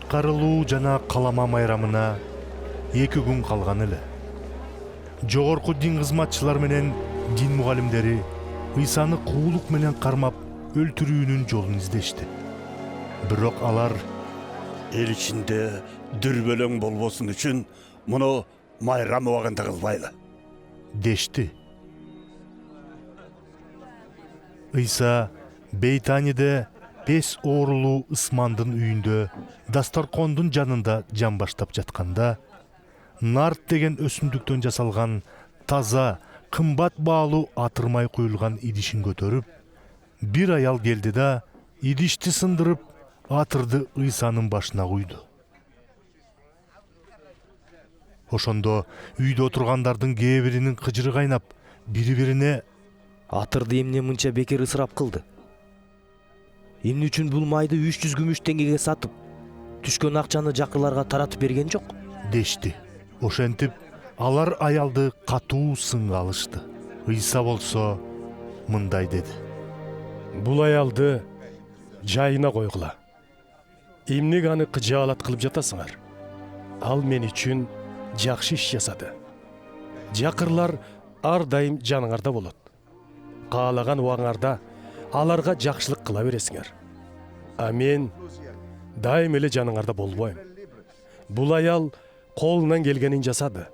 Куткарылуу жана калама майрамына 2 күн калган эле. Жогорку дин кызматчылар менен дин мугалимдери Ыйсаны куулук менен кармап өлтүрүүнүн жолун издешти. Бирок алар эл ичинде дүрбөлөң болбосун үчүн муну майрам убагында кылбайлы дешти. Ыйса Бейтаниде 5 оорулуу ысмандын үйүндө дастаркондун жанында жан баштап жатканда, нарт деген өсүмдүктөн жасалган таза, кымбат баалуу атырмай куюлган идишин көтөрүп, бир аял келди да идишти сындырып, атырды Ыйсанын башына куйду. Ошондо үйдө отургандардын кээ биринин кыжыры кайнап, бири-бирине атырды эмне мынча бекер ысырап кылды? Эмне үчүн бул майды 300 күмүш теңгеге сатып, түшкөн акчаны жакырларга таратып берген жок? дешти. Ошентип, алар аялды катуу сынга алышты. Ыйса болсо мындай деди: Бул аялды жайына койгула. Эмнеге аны кыжаалат кылып жатасыңар? Ал мен үчүн жакшы иш жасады. Жакырлар ар дайым жаныңарда болот. Каалаган убагыңарда аларга жакшылык кыла бересиңер. А мен дайым эле жаныңарда болбойм. Бул аял колунан келгенин жасады.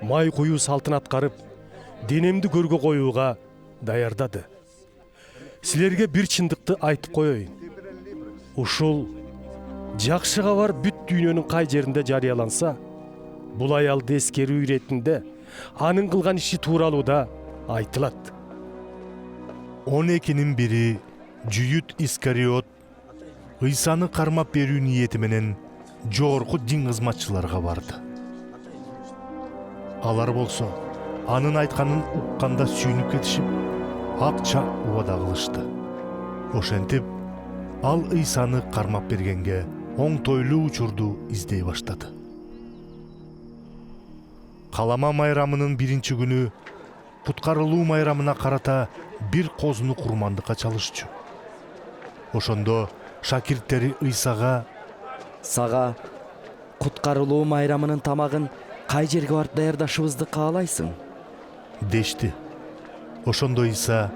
Май куюу салтын аткарып, денемди көргө коюуга даярдады. Силерге бир чындыкты айтып коеюн. Ушул жакшы кабар бүт дүйнөнүн кай жеринде жарыяланса, бул аялды эскерүү иретинде анын кылган иши тууралуу да айтылат. 12-нин бири Жүйүт Искариот Ыйсаны кармап берүү ниети менен жогорку дин кызматчыларга барды. Алар болсо анын айтканын укканда сүйүнүп кетишип, акча убада кылышты. Ошентип, ал Ыйсаны кармап бергенге оңтойлуу учурду издей баштады. Калама майрамынын 1-чи күнү куткарылуу майрамына карата бир козуну курмандыкка чалышчу. Ошондо шакирттери Ыйсага: Сага куткарылуу майрамынын тамагын кай жерге барып даярдашыбызды каалайсың? дешти. Ошондо Ыйса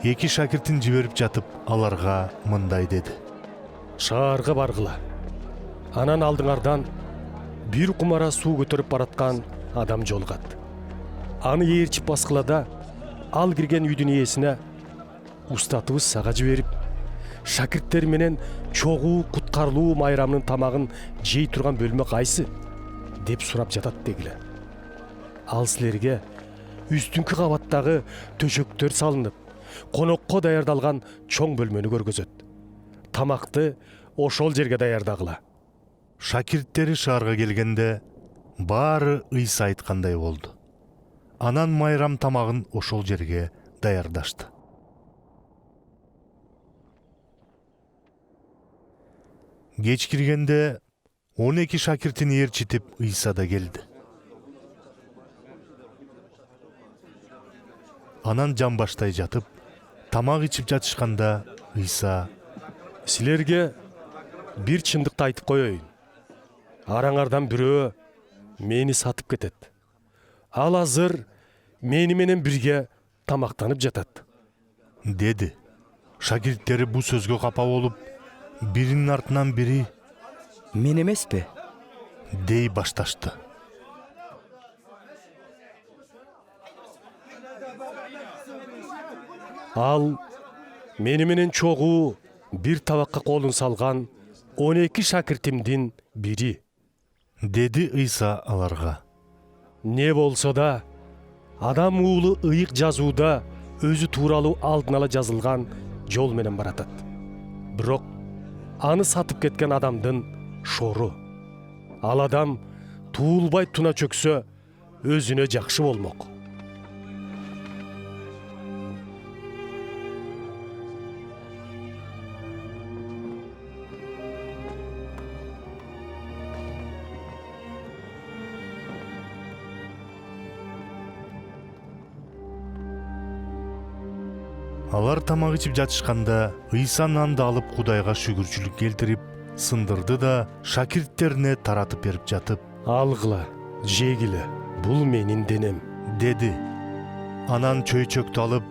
2 шакиртин жиберип жатып, аларга мындай деди: Шаарга баргыла. Анан алдыңардан бир кумара суу көтөрүп бараткан адам жолугат. Аны ээрчип баскыла да, ал кирген үйдүн ээсине: устатыбыз сага жиберип, шакирттер менен чогуу куткарылуу майрамынын тамагын жей турган бөлмө кайсы? деп сурап жатат дегиле. Ал силерге үстүнкү кабаттагы төшөктөр салынып, конокко даярдалган чоң бөлмөнү көргөзөт. Тамакты ошол жерге даярдагыла. Шакирттери шаарга келгенде баары Ыйса айткандай болду. Анан майрам тамагын ошол жерге даярдашты. Кеч киргенде 12 шакиртин ээрчитип Ыйса да келди. Анан жан баштай жатып, тамак ичип жатышканда Ыйса: Силерге бир чындыкты айтып коеюн. Араңардан бирөө мени сатып кетет. Ал азыр мени менен бирге тамактанып жатат, деди. Шакирттери бул сөзгө капа болуп, биринин артынан бири: Мен эмеспи? дей башташты. Ал мени менен чогуу бир табакка колун салган 12 шакиртимдин бири, деди Ыйса аларга. Не болсо да, адам уулу ыйык жазууда өзү тууралуу алдын ала жазылган жол менен баратат. Бирок аны сатып кеткен адамдын шору. Ал адам туулбай туна чөксө өзүнө жакшы болмок. Алар тамак ичип жатышканда Ыйса нанды алып Кудайга шүгүрчүлүк келтирип, сындырды да шакирттерине таратып берип жатып: алгыла, жегиле, бул менин денем. деди. Анан чөйчөктү алып,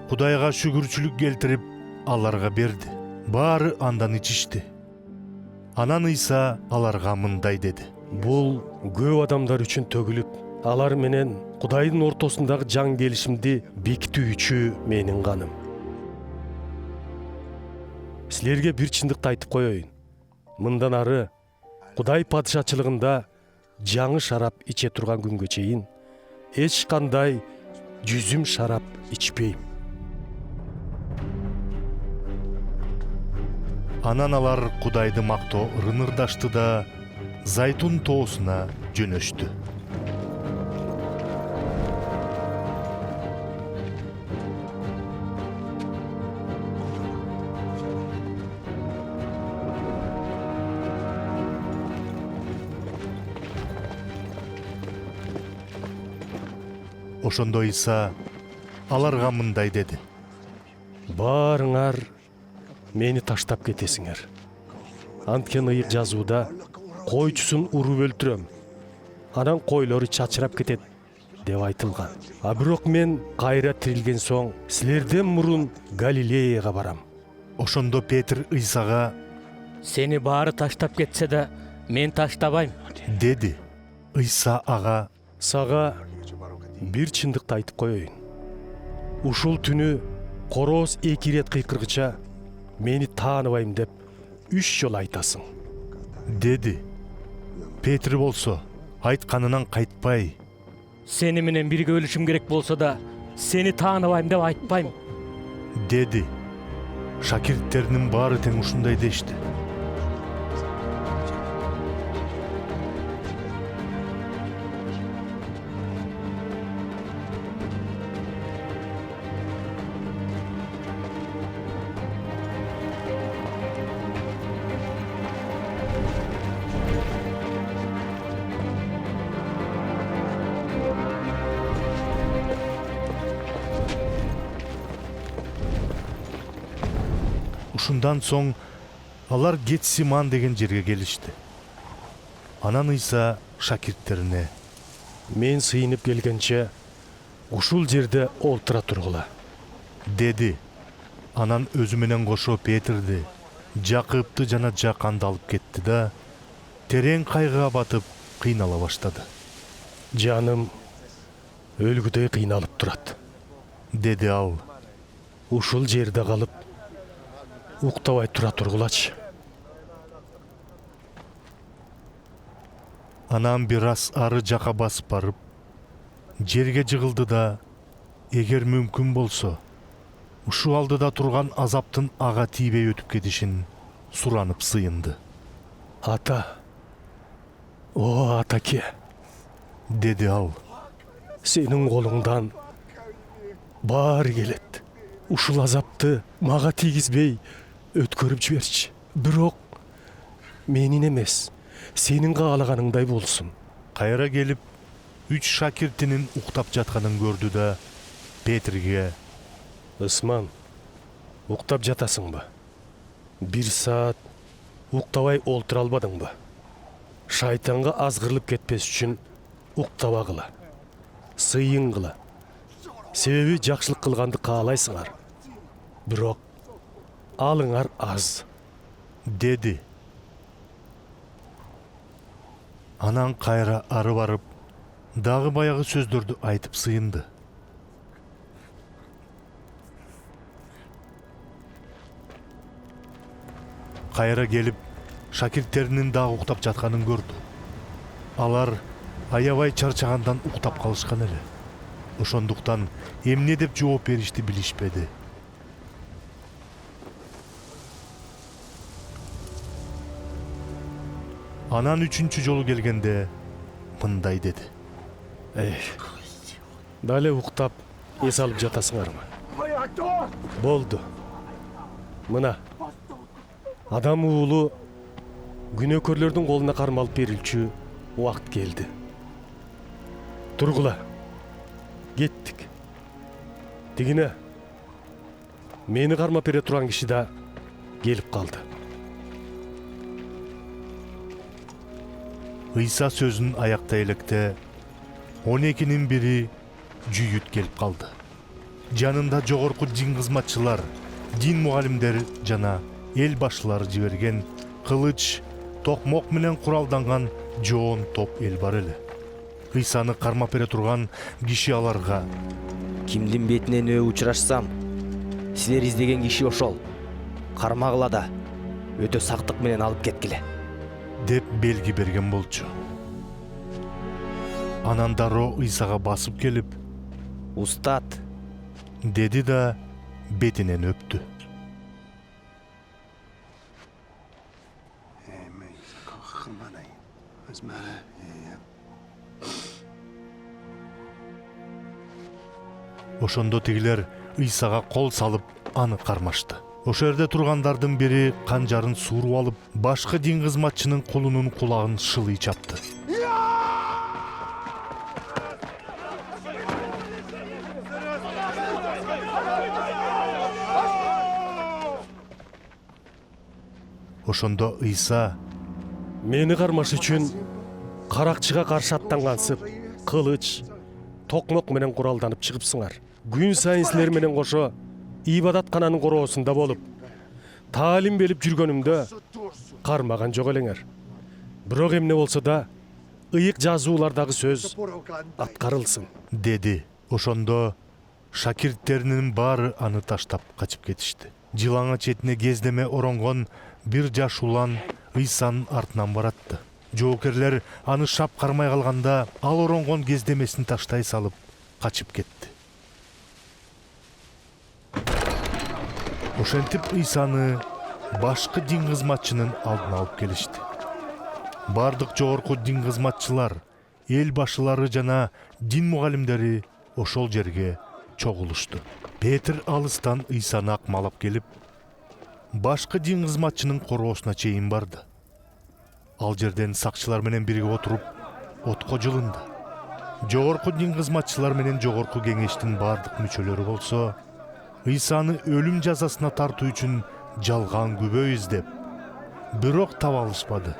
Кудайга шүгүрчүлүк келтирип, аларга берди. Баары андан ичишти. Анан Ыйса аларга мындай деди: Бул көп адамдар үчүн төгүлүп, алар менен Кудайдын ортосундагы жаң келишимди бекитүүчү менин каным. Силерге бир чындыкты айтып коеюн. Мындан ары Кудай падышачылыгында жаңы шарап иче турган күнгө чейин эч кандай жүзүм шарап ичпейм. Анан алар Кудайды мактоо ырынырдашты да Зайтун тоосуна жөнөштү. Ошондо Ыйса аларга мындай деди: Баарыңар мени таштап кетесиңер. Анткени ыйык жазууда койчусун уруп өлтүрөм, анан койлору чачырап кетет деп айтылган. А бирок мен кайра тирилген соң силерден мурун Галилеяга барам. Ошондо Петр Ыйсага Сени баары таштап кетсе да, мен таштабайм. деди. Ыйса ага: Сага бир чындыкты айтып коеюн. Ушул түнү короз 2 рет кыйкыргыча мени тааныбайм деп 3 жолу айтасың. деди. Петр болсо айтканынан кайтпай: Сени менен бирге өлүшүм керек болсо да, сени тааныбайм деп айтпайм. деди. Шакирттеринин баары тең ушундай дешти. Ушундан соң алар Гетсиман деген жерге келишти. Анан Ыйса шакирттерине: Мен сыйынып келгенче ушул жерде олтура тургула деди. Анан өзү менен кошо Петрди, Жакыпты жана Жаканды алып кетти да терең кайгыга батып кыйнала баштады. Жаным өлгүдөй кыйналып турат. деди ал. Ушул жерде калып уктабай тура тургулачы. Анан бир аз ары жака басып барып, жерге жыгылды да, эгер мүмкүн болсо, ушул алдыда турган азаптын ага тийбей өтүп кетишин суранып сыйынды. Ата, о атаке, деди ал. сенин колуңдан баары келет. Ушул азапты мага тийгизбей өткөрүп жиберчи. Бирок менин эмес, сенин каалаганыңдай болсун. Кайра келип, 3 шакиртинин уктап жатканын көрдү да Петрге: Ысман, уктап жатасыңбы? 1 саат уктабай олтура албадыңбы? Шайтанга азгырылып кетпес үчүн уктабагыла, сыйынгыла. Себеби жакшылык кылганды каалайсыңар. Бирок алыңар аз, деди. Анан кайра ары барып, дагы баягы сөздөрдү айтып сыйынды. Кайра келип, шакирттеринин дагы уктап жатканын көрдү. Алар аябай чарчагандан уктап калышкан эле. Ошондуктан эмне деп жооп беришти билишпеди. Анан 3-чү жолу келгенде мындай деди: дале уктап эс алып жатасыңарбы? Болду. Мына адам уулу күнөөкөрлөрдүн колуна кармалып берилчү убакыт келди. Тургула. Кеттик. Тигине мени кармап бере турган киши да келип калды. ыйса сөзүн аяктай электе 12-нин бири жүйүт келип калды. Жанында жогорку дин кызматчылар, дин мугалимдери жана эл башчылары жиберген кылыч, токмок менен куралданган жоон топ эл бар эле. Ыйсаны кармап бере турган киши аларга: Кимдин бетинен өө учурашсам, силер издеген киши ошол. Кармагыла да, өтө сактык менен алып кеткиле. деп белги берген болчу. Анан дароо ыйсага басып келип, Устат, деди да бетинен өптү. Ошондо тигилер ыйсага кол салып аны кармашты. Ошол жерде тургандардын бири канжарын сууруп алып, башкы дин кызматчынын кулунун кулагын шылый чапты. Ошондо ыйса: Мени кармаш үчүн каракчыга каршы аттангансып, кылыч, токмок менен куралданып чыгыпсыңар. Күн сайын силер менен кошо ибадаткананын короосунда болуп, таалим берип жүргөнүмдө кармаган жок элеңер. Бирок эмне болсо да ыйык жазуулардагы сөз аткарылсын, деди. Ошондо шакирттеринин баары аны таштап качып кетишти. Жылаңа четине кездеме оронгон бир жаш улан ыйсанын артынан баратты. Жоокерлер аны шап кармай калганда, ал оронгон кездемесин таштай салып качып кетти. Ошентип ыйсаны башкы дин кызматчынын алдына алып келишти. Бардык жогорку дин кызматчылар, эл башчылары жана дин мугалимдери ошол жерге чогулушту. Петр алыстан ыйсаны акмалап келип, башкы дин кызматчынын короосуна чейин барды. Ал жерден сакчылар менен бирге отуруп, отко жылынды. Жогорку дин кызматчылар менен жогорку кеңештин бардык мүчөлөрү болсо, ыйсаны өлүм жазасына тартуу үчүн жалган күбө издеп, бирок таба алышпады.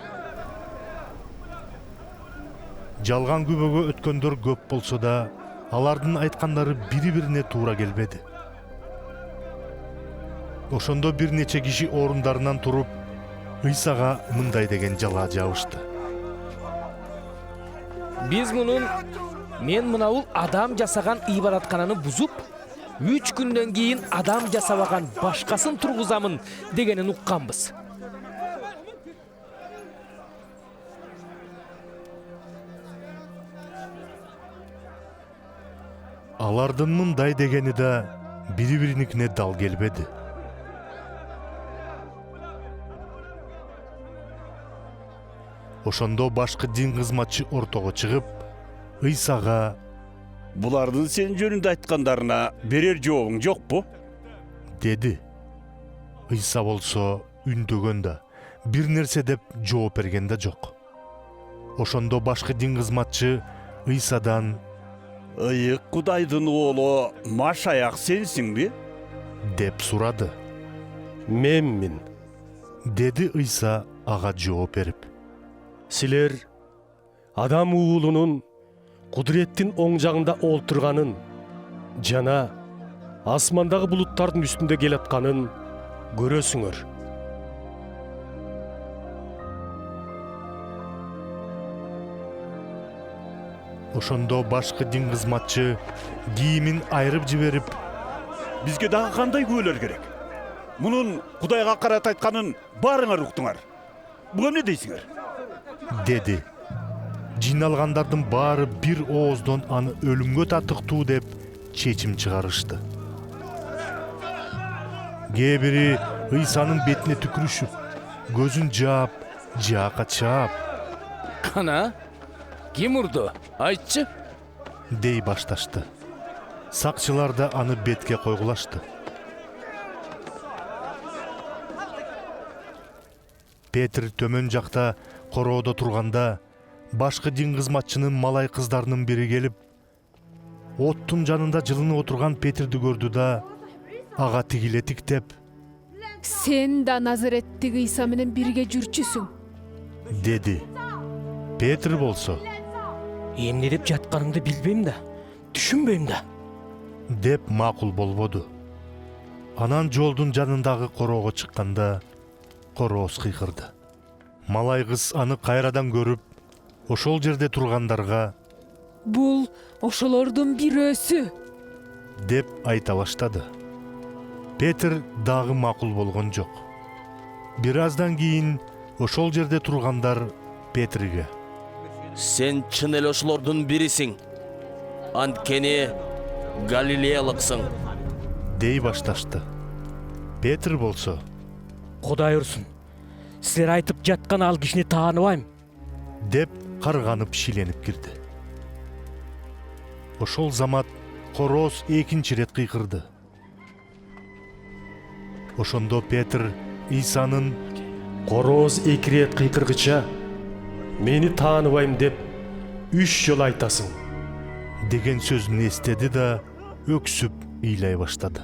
Жалган күбөгө өткөндөр көп болсо да, алардын айткандары бири-бирине туура келбеди. Ошондо бир нече киши орундарынан туруп, ыйсага мындай деген жалаа жабышты: Биз мен мынабул адам жасаган ибадаткананы бузуп, 3 күндөн кийин адам жасабаган башкасын тургузамын дегенин укканбыз. Алардын мындай дегени да бири-бириникине дал келбеди. Ошондо башкы дин кызматчы ортого чыгып, ыйсага: Булардын сен жөнүндө айткандарына берер жообуң жокпу? деди. Ыйса болсо үндөгөн да, бир нерсе деп жооп берген да жок. Ошондо башкы дин кызматчы ыйсадан: Ыйык Кудайдын оолу Машаяк сенсиңби? деп сурады. менмин. Деди ыйса ага жооп берип. Силер адам уулунун кудуреттин оң жагында олтурганын жана асмандагы булуттардын үстүндө келатканын көрөсүңөр. Ошондо башкы дин кызматчы кийимин айрып жиберип: Бизге дагы кандай күбөлөр керек? Мунун Кудайга карата айтканын баарыңар уктуңар. Буга эмне дейсиңер? деди. Жиналгандардын баары бир ооздон аны өлүмгө татыктуу деп чечим чыгарышты. Кээ бири ыйсанын бетине түкүрүшүп, көзүн жаап, жаака чаап Кана? Ким урду? Айтчы. дей башташты. Сакчылар да аны бетке койгулашты. Петр төмөн жакта короодо турганда, башкы дин кызматчынын малай кыздарынын бири келип, оттун жанында жылынып отурган Петрди көрдү да, ага тигиле тиктеп: Сен да Назареттеги Ыйса менен бирге жүрчүсүң, деди. Петр болсо Эмне деп жатканыңды билбейм да, түшүнбөйм да. деп макул болбоду. Анан жолдун жанындагы короого чыкканда корооз кыйкырды. Малай кыз аны кайрадан көрүп, ошол жерде тургандарга Бул ошолордун бирөөсү. деп айта баштады. Петр дагы макул болгон жок. Бир аздан кийин ошол жерде тургандар Петрге: Сен чын эле ошолордун бирисиң. Анткени Галилеялыксың. дей башташты. Петр болсо Кудай урсун. Силер айтып жаткан ал кишини тааныбайм. деп карганып шиленип кирди. Ошол замат корооз экинчи рет кыйкырды. Ошондо Петр Исанын Корооз 2 рет кыйкыргыча мени тааныбайм деп 3 жол айтасың деген сөзүн эстеди да өксүп ыйлай баштады.